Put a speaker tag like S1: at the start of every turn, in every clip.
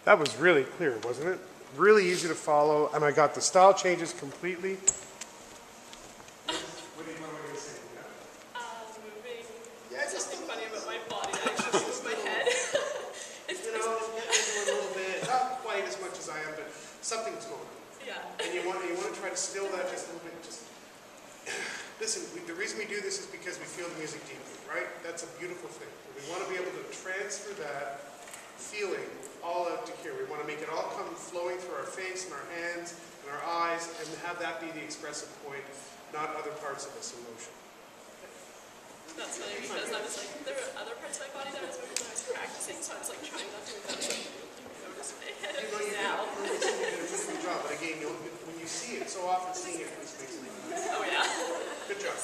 S1: That was really clear, wasn't it? Really easy to follow, and I got the style changes completely. What do you want me to say?
S2: Moving. Yeah, it's something funny about my body. I actually use my head.
S1: You know, a little bit, not quite as much as I am, but something's going on.
S2: Yeah.
S1: And you want to try to still that just a little bit. Just listen. The reason we do this is because we feel the music deeply, right? That's a beautiful thing. We want to be able to transfer that feeling all out to here. We want to make it all come flowing through our face and our hands and our eyes, and have that be the expressive point, not other parts of this emotion.
S2: That's funny because I was like, there were other parts of my body that I was moving when I was practicing, so I was like trying not to notice my head now.
S1: You did a really good job, but again, when you see it, so often seeing it just makes it nice.
S2: Oh yeah.
S1: Good job.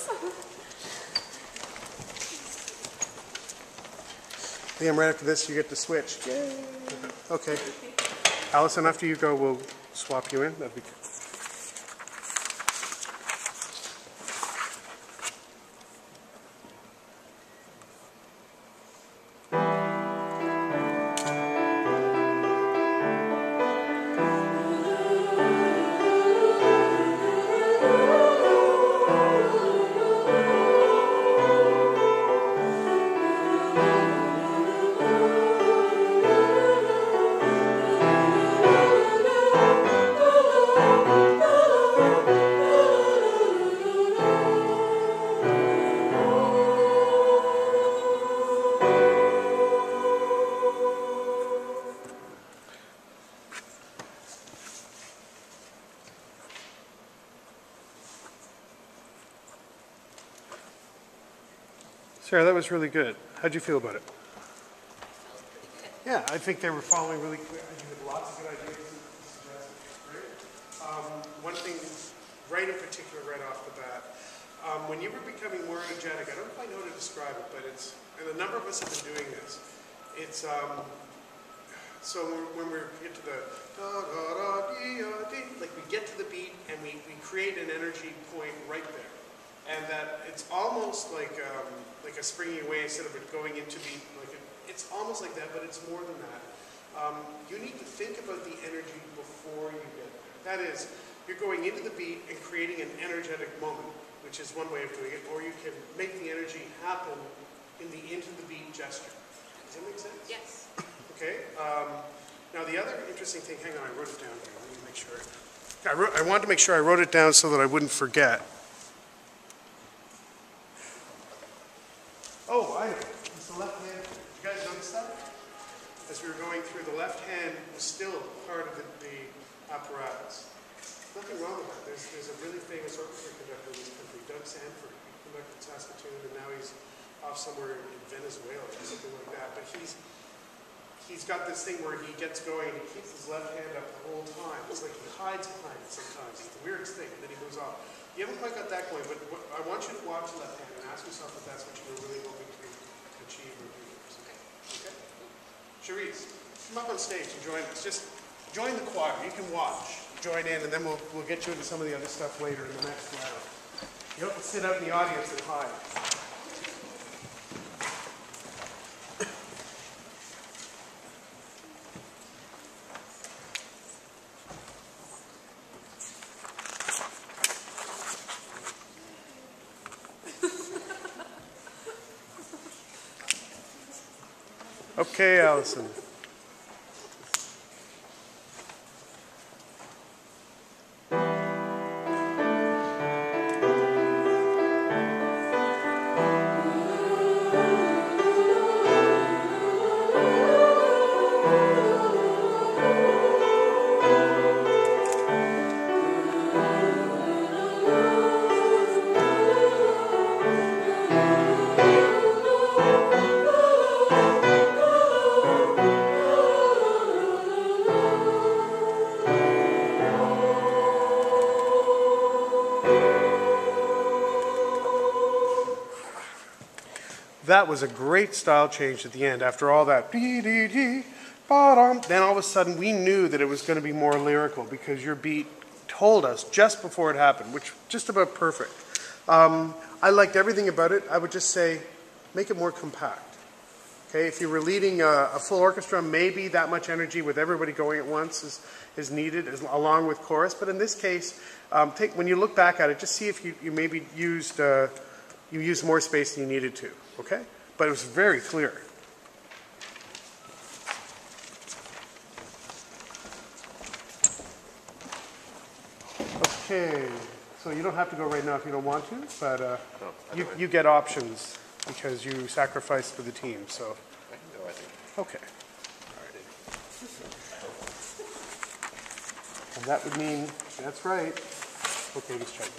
S1: Liam, right after this, you get to switch. Yay. Okay. Allison, after you go, we'll swap you in. That'd be good. Sarah, that was really good. How'd you feel about it? Yeah, I think they were following really clear. You had lots of good ideas. Great. One thing, right in particular, right off the bat, when you were becoming more energetic, I don't quite know how to describe it, but it's, and a number of us have been doing this. It's, so when we get to the da-da-da-dee-da-dee, like we get to the beat and we create an energy point right there. And that it's almost like a springing away instead of it going into beat. It's almost like that, but it's more than that. You need to think about the energy before you get there. That is, you're going into the beat and creating an energetic moment, which is one way of doing it, or you can make the energy happen in the into the beat gesture. Does that make sense?
S2: Yes.
S1: Okay. Now the other interesting thing, hang on, I wrote it down here. Let me make sure. I wanted to make sure I wrote it down so that I wouldn't forget. Oh, I know. It's the left hand. You guys notice that? As we were going through, the left hand was still part of the apparatus. Nothing wrong with that. There's a really famous orchestra conductor in this country, Doug Sanford. He conducted Saskatoon, and now he's off somewhere in Venezuela or something like that. But he's got this thing where he gets going and he keeps his left hand up the whole time. It's like he hides behind it sometimes. It's the weirdest thing, and then he goes off. You haven't quite got that going, but I want you to watch the left hand and ask yourself if that's what you were really hoping to achieve or do. Okay? Charisse, come up on stage and join us. Just join the choir. You can watch. Join in, and then we'll get you into some of the other stuff later in the next round. You don't have to sit out in the audience and hide. Okay, Allison. That was a great style change at the end. After all that, then all of a sudden we knew that it was going to be more lyrical because your beat told us just before it happened, which just about perfect. I liked everything about it. I would just say, make it more compact. Okay, if you were leading a full orchestra, maybe that much energy with everybody going at once is needed, along with chorus. But in this case, when you look back at it, just see if you maybe used more space than you needed to. Okay, but it was very clear. Okay, so you don't have to go right now if you don't want to, but you get options because you sacrificed for the team. So.
S3: I can go, I think.
S1: Okay. And that would mean, that's right. Okay, let's check it.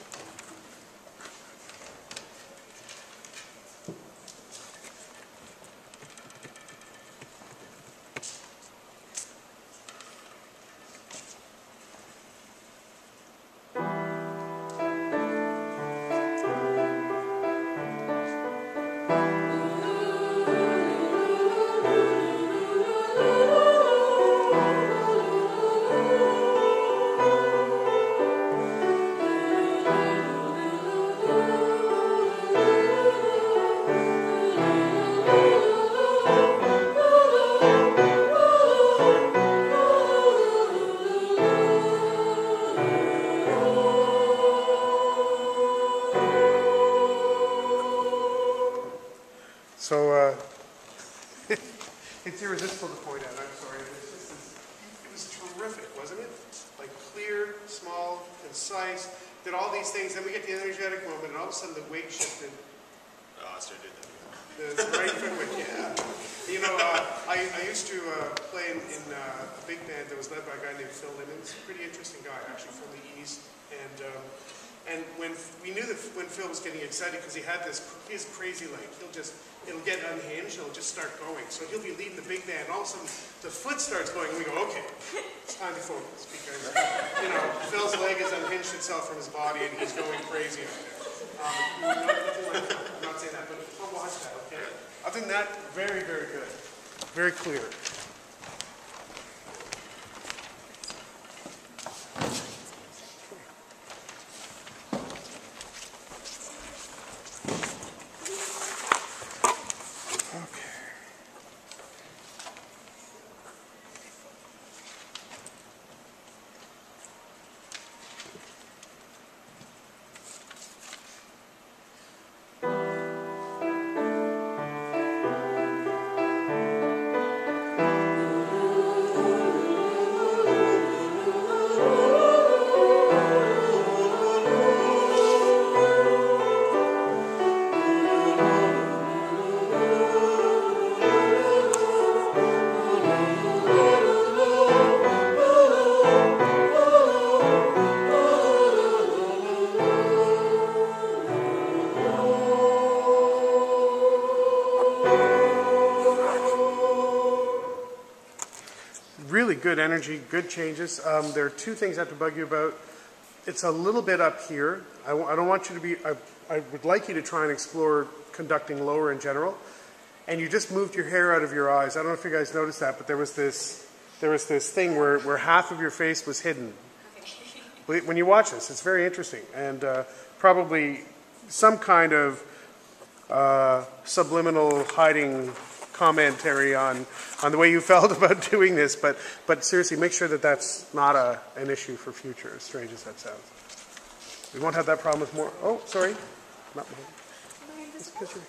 S1: So it's irresistible to point out. I'm sorry. It was terrific, wasn't it? Like clear, small, concise. Did all these things. Then we get the energetic moment, and all of a sudden the weight shifted.
S3: Oh, I started doing that again.
S1: The right foot went, yeah. You know, I used to play in a big band that was led by a guy named Phil Limmons. Pretty interesting guy, actually, from the East. And when we knew that when Phil was getting excited, because he had his crazy leg, it'll get unhinged, it'll just start going. So he'll be leading the big band, and all of a sudden the foot starts going, and we go, okay, it's time to focus, because, you know, Phil's leg has unhinged itself from his body, and he's going crazy out there. Nothing like that. I'm not saying that, but watch that, okay? Other than that, very, very good. Very clear. Really good energy, good changes. There are two things I have to bug you about. It's a little bit up here. I don't want you to be, I would like you to try and explore conducting lower in general. And you just moved your hair out of your eyes. I don't know if you guys noticed that, but there was this thing where half of your face was hidden. When you watch this, it's very interesting. And probably some kind of subliminal hiding commentary on the way you felt about doing this, but seriously, make sure that that's not an issue for future, as strange as that sounds. We won't have that problem with more. Oh, sorry. Not more. It's 'cause you're